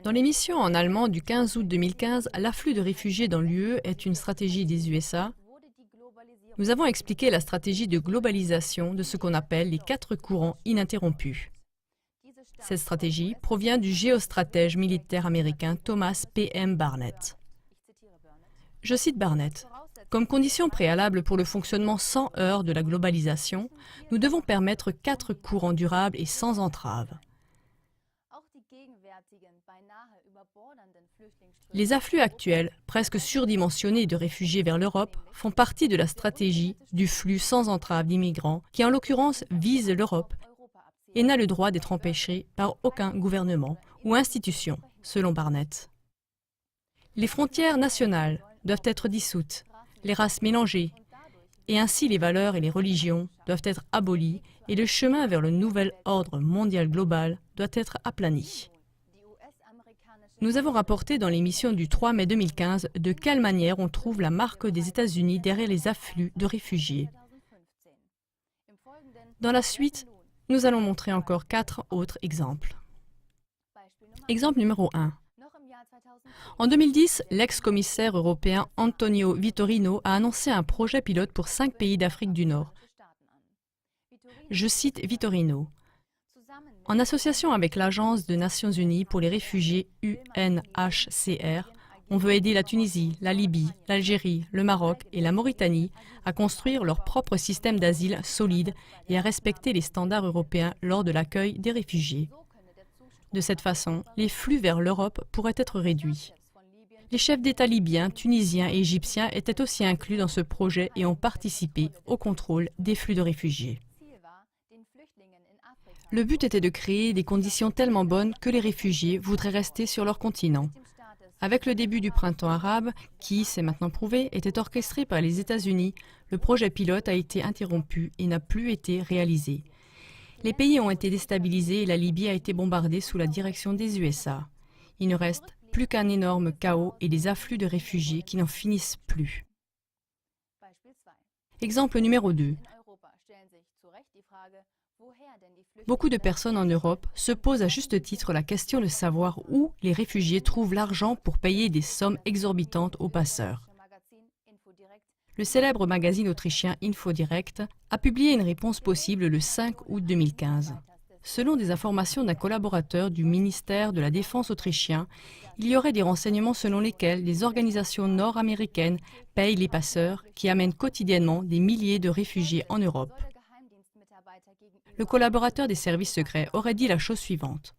Dans l'émission en allemand du 15 août 2015, l'afflux de réfugiés dans l'UE est une stratégie des USA. Nous avons expliqué la stratégie de globalisation de ce qu'on appelle les 4 courants ininterrompus. Cette stratégie provient du géostratège militaire américain Thomas P.M. Barnett. Je cite Barnett. Comme condition préalable pour le fonctionnement sans heurts de la globalisation, nous devons permettre 4 courants durables et sans entrave. Les afflux actuels, presque surdimensionnés de réfugiés vers l'Europe, font partie de la stratégie du flux sans entrave d'immigrants qui, en l'occurrence, vise l'Europe et n'a le droit d'être empêché par aucun gouvernement ou institution, selon Barnett. Les frontières nationales doivent être dissoutes, les races mélangées, et ainsi les valeurs et les religions doivent être abolies et le chemin vers le nouvel ordre mondial global doit être aplani. Nous avons rapporté dans l'émission du 3 mai 2015 de quelle manière on trouve la marque des États-Unis derrière les afflux de réfugiés. Dans la suite, nous allons montrer encore 4 autres exemples. Exemple numéro 1. En 2010, l'ex-commissaire européen Antonio Vitorino a annoncé un projet pilote pour 5 pays d'Afrique du Nord. Je cite Vitorino. En association avec l'Agence des Nations Unies pour les réfugiés UNHCR, on veut aider la Tunisie, la Libye, l'Algérie, le Maroc et la Mauritanie à construire leur propre système d'asile solide et à respecter les standards européens lors de l'accueil des réfugiés. De cette façon, les flux vers l'Europe pourraient être réduits. Les chefs d'État libyens, tunisiens et égyptiens étaient aussi inclus dans ce projet et ont participé au contrôle des flux de réfugiés. Le but était de créer des conditions tellement bonnes que les réfugiés voudraient rester sur leur continent. Avec le début du printemps arabe, qui, c'est maintenant prouvé, était orchestré par les États-Unis, le projet pilote a été interrompu et n'a plus été réalisé. Les pays ont été déstabilisés et la Libye a été bombardée sous la direction des USA. Il ne reste plus qu'un énorme chaos et des afflux de réfugiés qui n'en finissent plus. Exemple numéro 2. Beaucoup de personnes en Europe se posent à juste titre la question de savoir où les réfugiés trouvent l'argent pour payer des sommes exorbitantes aux passeurs. Le célèbre magazine autrichien InfoDirect a publié une réponse possible le 5 août 2015. Selon des informations d'un collaborateur du ministère de la Défense autrichien, il y aurait des renseignements selon lesquels les organisations nord-américaines payent les passeurs qui amènent quotidiennement des milliers de réfugiés en Europe. Le collaborateur des services secrets aurait dit la chose suivante.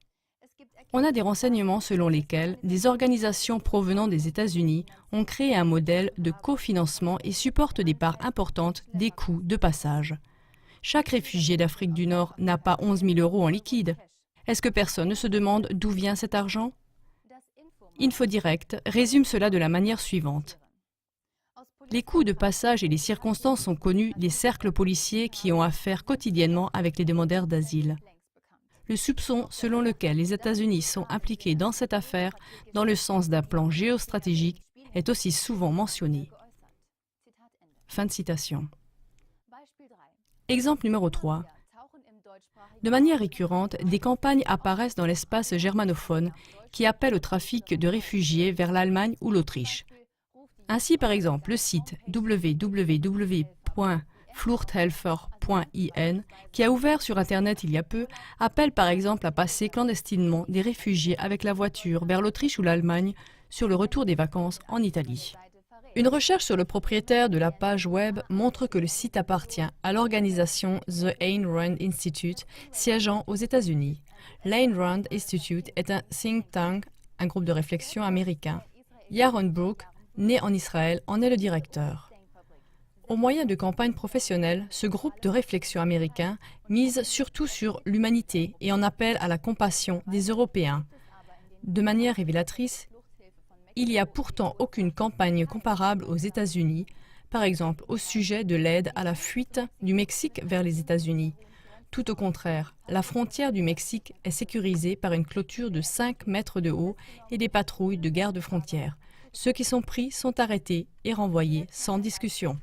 On a des renseignements selon lesquels des organisations provenant des États-Unis ont créé un modèle de cofinancement et supportent des parts importantes des coûts de passage. Chaque réfugié d'Afrique du Nord n'a pas 11 000 € en liquide. Est-ce que personne ne se demande d'où vient cet argent? InfoDirect résume cela de la manière suivante. Les coûts de passage et les circonstances sont connus des cercles policiers qui ont affaire quotidiennement avec les demandeurs d'asile. Le soupçon selon lequel les États-Unis sont impliqués dans cette affaire, dans le sens d'un plan géostratégique, est aussi souvent mentionné. Fin de citation. Exemple numéro 3. De manière récurrente, des campagnes apparaissent dans l'espace germanophone qui appellent au trafic de réfugiés vers l'Allemagne ou l'Autriche. Ainsi, par exemple, le site www.fluchthelfer.in, qui a ouvert sur Internet il y a peu, appelle par exemple à passer clandestinement des réfugiés avec la voiture vers l'Autriche ou l'Allemagne sur le retour des vacances en Italie. Une recherche sur le propriétaire de la page web montre que le site appartient à l'organisation The Ayn Rand Institute, siégeant aux États-Unis. L'Ayn Rand Institute est un think tank, un groupe de réflexion américain. Yaron Brook, né en Israël, en est le directeur. Au moyen de campagnes professionnelles, ce groupe de réflexion américain mise surtout sur l'humanité et en appelle à la compassion des Européens. De manière révélatrice, il n'y a pourtant aucune campagne comparable aux États-Unis, par exemple au sujet de l'aide à la fuite du Mexique vers les États-Unis. Tout au contraire, la frontière du Mexique est sécurisée par une clôture de 5 mètres de haut et des patrouilles de garde-frontières. Ceux qui sont pris sont arrêtés et renvoyés sans discussion.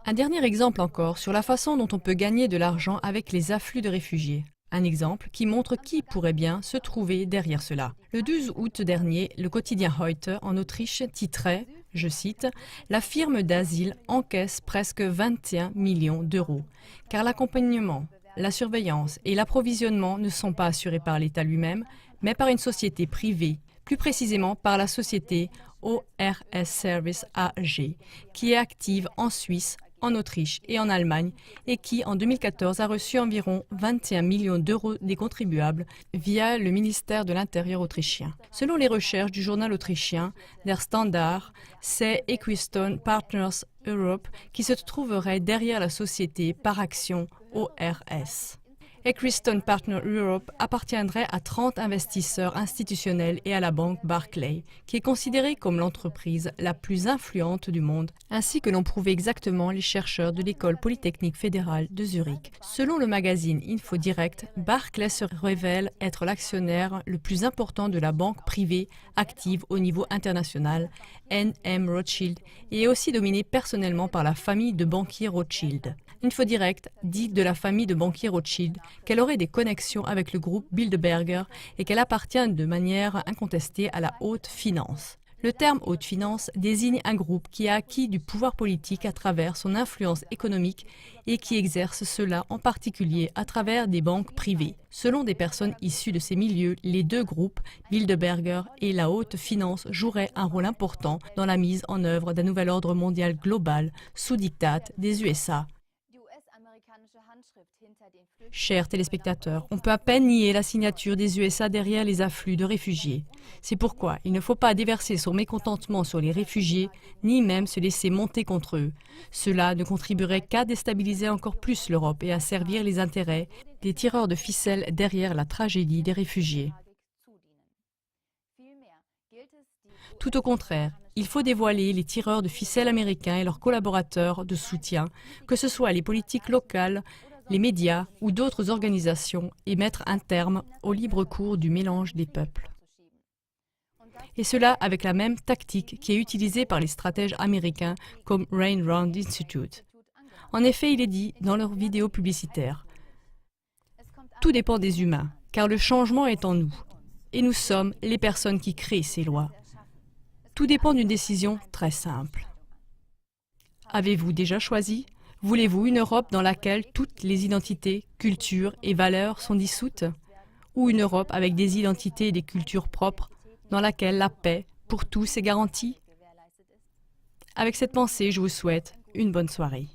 Un dernier exemple encore sur la façon dont on peut gagner de l'argent avec les afflux de réfugiés. Un exemple qui montre qui pourrait bien se trouver derrière cela. Le 12 août dernier, le quotidien Heute en Autriche titrait, je cite, « La firme d'asile encaisse presque 21 millions d'euros, car l'accompagnement, la surveillance et l'approvisionnement ne sont pas assurés par l'État lui-même, mais par une société privée, plus précisément par la société ORS Service AG, qui est active en Suisse, en Autriche et en Allemagne et qui, en 2014, a reçu environ 21 millions d'euros des contribuables via le ministère de l'Intérieur autrichien. Selon les recherches du journal autrichien Der Standard, c'est Equistone Partners Europe qui se trouverait derrière la société par action ORS. Equistone Partners Europe appartiendrait à 30 investisseurs institutionnels et à la banque Barclays, qui est considérée comme l'entreprise la plus influente du monde, ainsi que l'ont prouvé exactement les chercheurs de l'École polytechnique fédérale de Zurich. Selon le magazine InfoDirect, Barclays se révèle être l'actionnaire le plus important de la banque privée active au niveau international, N.M. Rothschild, et est aussi dominée personnellement par la famille de banquiers Rothschild. InfoDirect dit de la famille de banquiers Rothschild qu'elle aurait des connexions avec le groupe Bilderberger et qu'elle appartient de manière incontestée à la haute finance. Le terme haute finance désigne un groupe qui a acquis du pouvoir politique à travers son influence économique et qui exerce cela en particulier à travers des banques privées. Selon des personnes issues de ces milieux, les deux groupes, Bilderberger et la haute finance, joueraient un rôle important dans la mise en œuvre d'un nouvel ordre mondial global sous diktat des USA. Chers téléspectateurs, on peut à peine nier la signature des USA derrière les afflux de réfugiés. C'est pourquoi il ne faut pas déverser son mécontentement sur les réfugiés, ni même se laisser monter contre eux. Cela ne contribuerait qu'à déstabiliser encore plus l'Europe et à servir les intérêts des tireurs de ficelles derrière la tragédie des réfugiés. Tout au contraire, il faut dévoiler les tireurs de ficelles américains et leurs collaborateurs de soutien, que ce soit les politiques locales, les médias ou d'autres organisations, et mettre un terme au libre cours du mélange des peuples. Et cela avec la même tactique qui est utilisée par les stratèges américains comme Ayn Rand Institute. En effet, il est dit dans leurs vidéos publicitaires, « Tout dépend des humains, car le changement est en nous, et nous sommes les personnes qui créent ces lois. Tout dépend d'une décision très simple. Avez-vous déjà choisi ? Voulez-vous une Europe dans laquelle toutes les identités, cultures et valeurs sont dissoutes ? Ou une Europe avec des identités et des cultures propres, dans laquelle la paix pour tous est garantie ? Avec cette pensée, je vous souhaite une bonne soirée.